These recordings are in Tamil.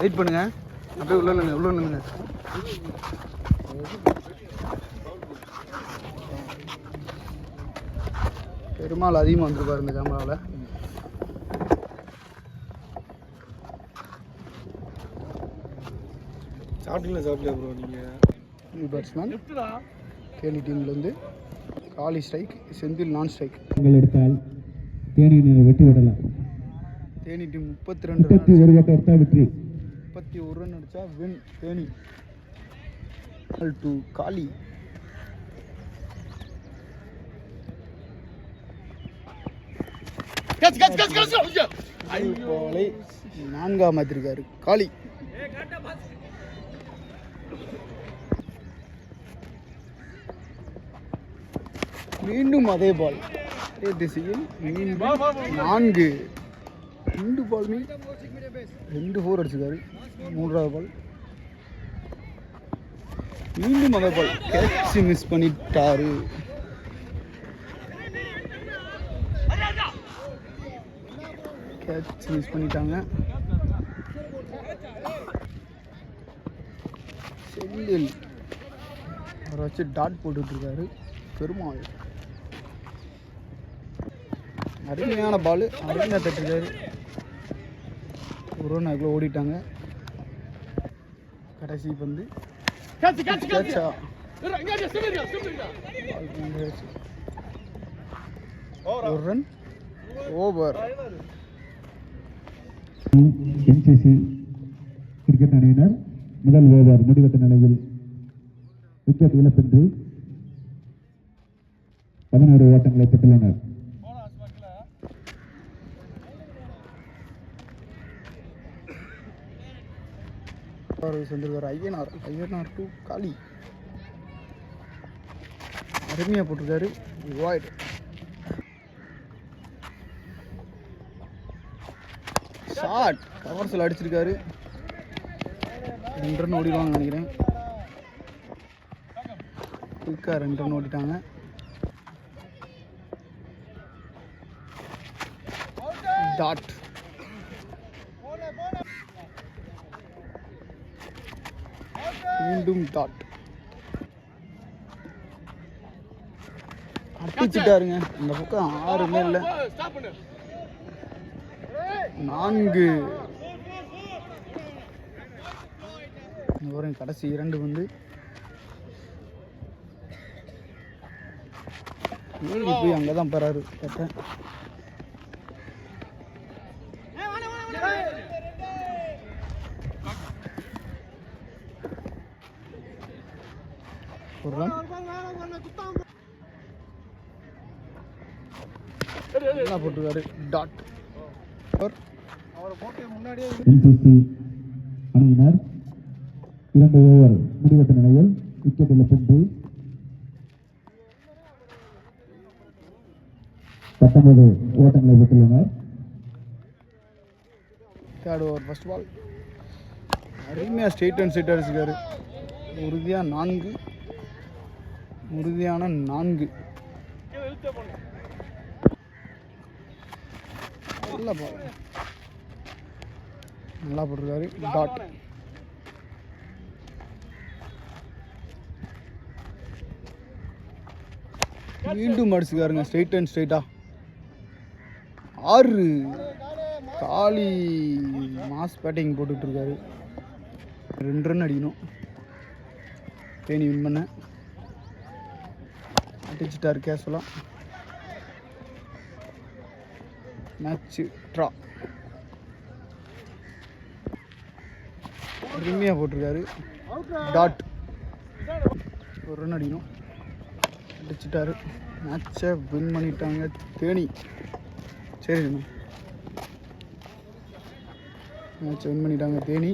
வெயிட் பண்ணுங்க, அப்படியே உள்ள நில்லுங்க. பெருமாள் அதிகமாக வந்துருப்பாரு இந்த கேமராவில். சாப்பிடல ப்ரோ. நீங்கள் நியூ பேட்ஸ்மேன் தேனி டீம்லேருந்து காலி ஸ்ட்ரைக், செந்தில் நான் ஸ்ட்ரைக். எடுத்தால் தேனி வெற்றி விடலாம். தேனி டீம் 32 வெற்றி, 31 ரன் அடித்தா வின் தேனி. டு காலி. நான்காம் மாத்திருக்காரு காலி. மீண்டும் அதே பால், அதே திசையில் மீண்டும் 4. 2 பாலுமே 2 4 அடிச்சிருக்காரு. 3ஆவது பால் மீண்டும் அதே பால், கேட்ச் மிஸ் பண்ணிட்டாரு. கேட்ச் மிஸ் பண்ணிட்டாங்க. செந்தில் அவரை வச்சு டாட் போட்டுட்ருக்காரு. பெருமாள் அருமையான பால், அருமையாக தட்டுறாரு. ஒரு ரன் அதுக்குள்ளே ஓடிட்டாங்க. கடைசி பந்து கேட்சா. ஒரு ரன் ஓவர். NCC கிரிக்கெட் அணியினர் முதல் ஓவர் முடிவெட்ட நிலையில் விக்கெட் இழப்பின்றி 11 ஓட்டங்களை பெற்றுள்ளனர். சென்றிருக்காரு ஐயனார் டு காலி. அருமையாக போட்டிருக்காரு. வாய்ட் ஷாட், கவர்ஸில் அடிச்சிருக்காரு. 2 ரன் ஓடிடுவாங்கன்னு நினைக்கிறேன். குயிக்காக 2 ரன் ஓடிட்டாங்க. டாட் மீண்டும் டாட் அடிச்சுட்டாருங்க. இந்த பக்கம் 6 இல்லை 4. இந்த வரும் கடைசி 2 வந்து ஏறி போய் அங்கே தான் போறாரு. கேட்டேன் ஒரு ரன் என்ன போட்டுருக்காரு. டாட். NCC அணியினர் 2 ஓவர் முடிவெட்ட நிலையில் விக்கெட் இழப்பின்றி 19 ஓட்டங்களை பெற்றுள்ளனர். 3rd over first ball. அருமையாக ஸ்ட்ரெயிட் அண்ட் ஸ்ட்ரெயிட் அடிச்சிருக்காரு. உறுதியான 4. நல்ல பால், நல்லா போட்டிருக்காரு. டாட். மீண்டும் அடிச்சுக்காருங்க ஸ்ட்ரெயிட் அண்ட் ஸ்ட்ரெயிட்டா. 6. காலி மாஸ் பேட்டிங் போட்டுட்ருக்காரு. 2 ரன் அடிக்கணும். தேனி வின் பண்ண அடிச்சுட்டாரு கேஷுவலாக. Match draw. அருமையாக போட்டிருக்காரு. டாட். 1 ரன் அடிக்கணும். அடிச்சுட்டாரு. மேட்சை வின் பண்ணிட்டாங்க தேனி. சரிண்ணா, மேட்சை வின் பண்ணிட்டாங்க தேனி.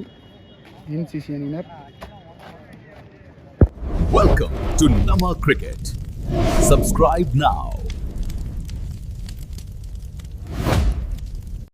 NCC அணியினர். Welcome to Nama Cricket. Subscribe now.